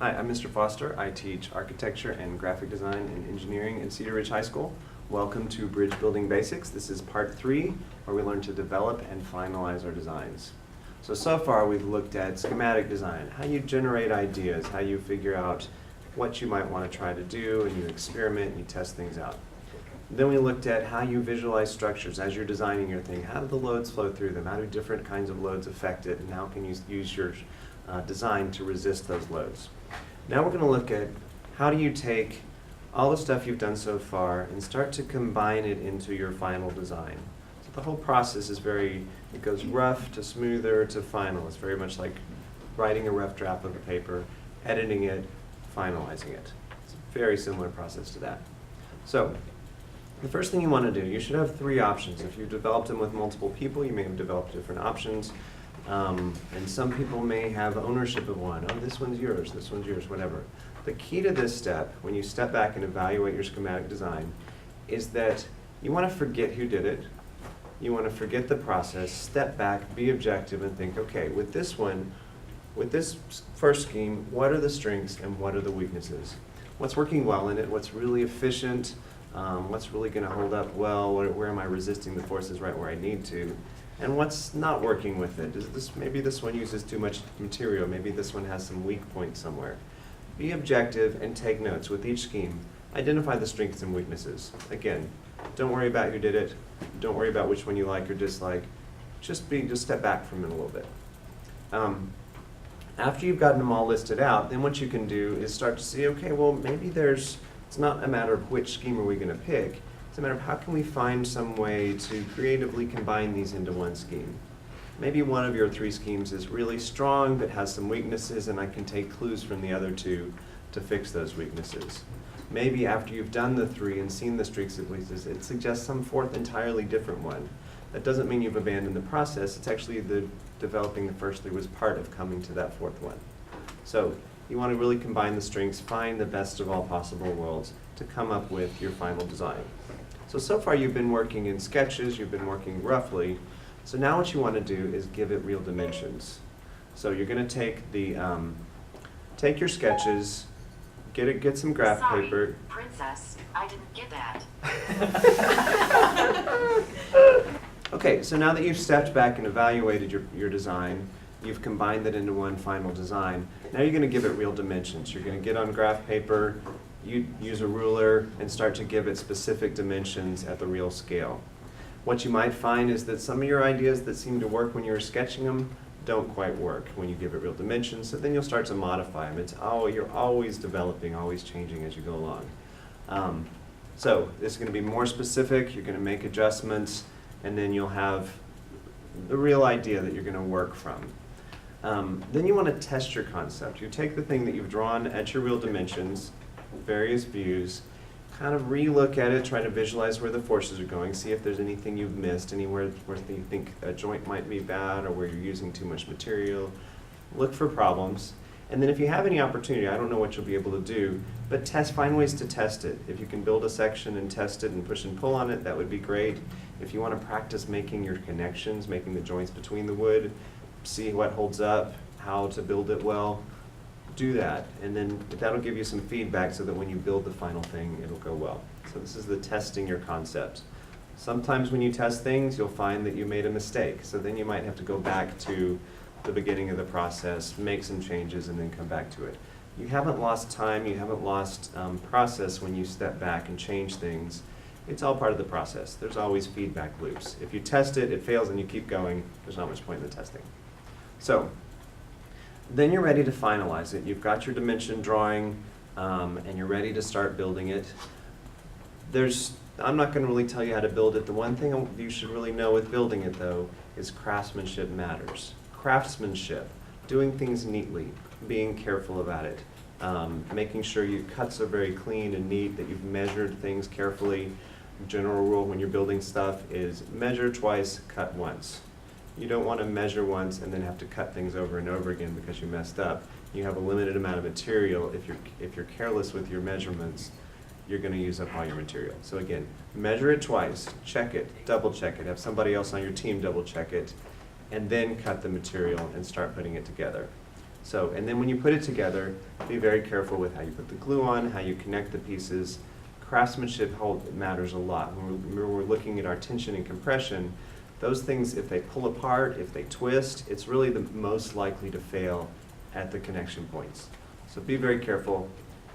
Hi, I'm Mr. Foster. I teach architecture and graphic design and engineering at Cedar Ridge High School. Welcome to Bridge Building Basics. This is part 3, where we learn to develop and finalize our designs. So far we've looked at schematic design, how you generate ideas, how you figure out what you might want to try to do, and you experiment and you test things out. Then we looked at how you visualize structures as you're designing your thing. How do the loads flow through them? How do different kinds of loads affect it? And how can you use your design to resist those loads? Now we're going to look at how do you take all the stuff you've done so far and start to combine it into your final design. So the whole process is it goes rough to smoother to final. It's very much like writing a rough draft of a paper, editing it, finalizing it. It's a very similar process to that. So the first thing you want to do, you should have 3 options. If you've developed them with multiple people, you may have developed different options. And some people may have ownership of one. Oh, this one's yours, whatever. The key to this step, when you step back and evaluate your schematic design, is that you want to forget who did it. You want to forget the process, step back, be objective, and think, okay, with this one, with this first scheme, what are the strengths and what are the weaknesses? What's working well in it? What's really efficient? What's really going to hold up well? Where am I resisting the forces right where I need to? And what's not working with it? Maybe this one uses too much material. Maybe this one has some weak points somewhere. Be objective and take notes with each scheme. Identify the strengths and weaknesses. Again, don't worry about who did it. Don't worry about which one you like or dislike. Just step back from it a little bit. After you've gotten them all listed out, then what you can do is start to see, okay, well, maybe it's not a matter of which scheme are we going to pick. It's a matter of how can we find some way to creatively combine these into one scheme. Maybe one of your 3 schemes is really strong but has some weaknesses, and I can take clues from the other 2 to fix those weaknesses. Maybe after you've done the 3 and seen the strengths and weaknesses, it suggests some 4th entirely different one. That doesn't mean you've abandoned the process. It's actually developing the first 3 was part of coming to that 4th one. So you want to really combine the strengths, find the best of all possible worlds to come up with your final design. So far you've been working in sketches, you've been working roughly. So now what you want to do is give it real dimensions. So you're going to take your sketches, get some graph paper. Princess, I didn't get that. Okay, so now that you've stepped back and evaluated your design, you've combined it into one final design. Now you're going to give it real dimensions. You're going to get on graph paper, you use a ruler, and start to give it specific dimensions at the real scale. What you might find is that some of your ideas that seem to work when you were sketching them don't quite work when you give it real dimensions, so then you'll start to modify them. You're always developing, always changing as you go along. So this is going to be more specific, you're going to make adjustments, and then you'll have the real idea that you're going to work from. Then you want to test your concept. You take the thing that you've drawn at your real dimensions, various views, kind of re-look at it, try to visualize where the forces are going, see if there's anything you've missed, anywhere where you think a joint might be bad or where you're using too much material. Look for problems. And then if you have any opportunity, I don't know what you'll be able to do, but find ways to test it. If you can build a section and test it and push and pull on it, that would be great. If you want to practice making your connections, making the joints between the wood, see what holds up, how to build it well, do that. And then that'll give you some feedback so that when you build the final thing, it'll go well. So this is the testing your concept. Sometimes when you test things, you'll find that you made a mistake. So then you might have to go back to the beginning of the process, make some changes, and then come back to it. You haven't lost time, you haven't lost process when you step back and change things. It's all part of the process. There's always feedback loops. If you test it, it fails, and you keep going, there's not much point in the testing. So then you're ready to finalize it. You've got your dimension drawing, and you're ready to start building it. I'm not going to really tell you how to build it. The one thing you should really know with building it, though, is craftsmanship matters. Craftsmanship, doing things neatly, being careful about it, making sure your cuts are very clean and neat, that you've measured things carefully. General rule when you're building stuff is measure twice, cut once. You don't want to measure once and then have to cut things over and over again because you messed up. You have a limited amount of material. If you're careless with your measurements, you're going to use up all your material. So again, measure it twice, check it, double check it, have somebody else on your team double check it, and then cut the material and start putting it together. So, and then when you put it together, be very careful with how you put the glue on, how you connect the pieces. Craftsmanship matters a lot. When we're looking at our tension and compression, those things, if they pull apart, if they twist, it's really the most likely to fail at the connection points. So be very careful,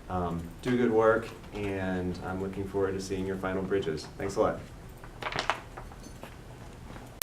do good work, and I'm looking forward to seeing your final bridges. Thanks a lot.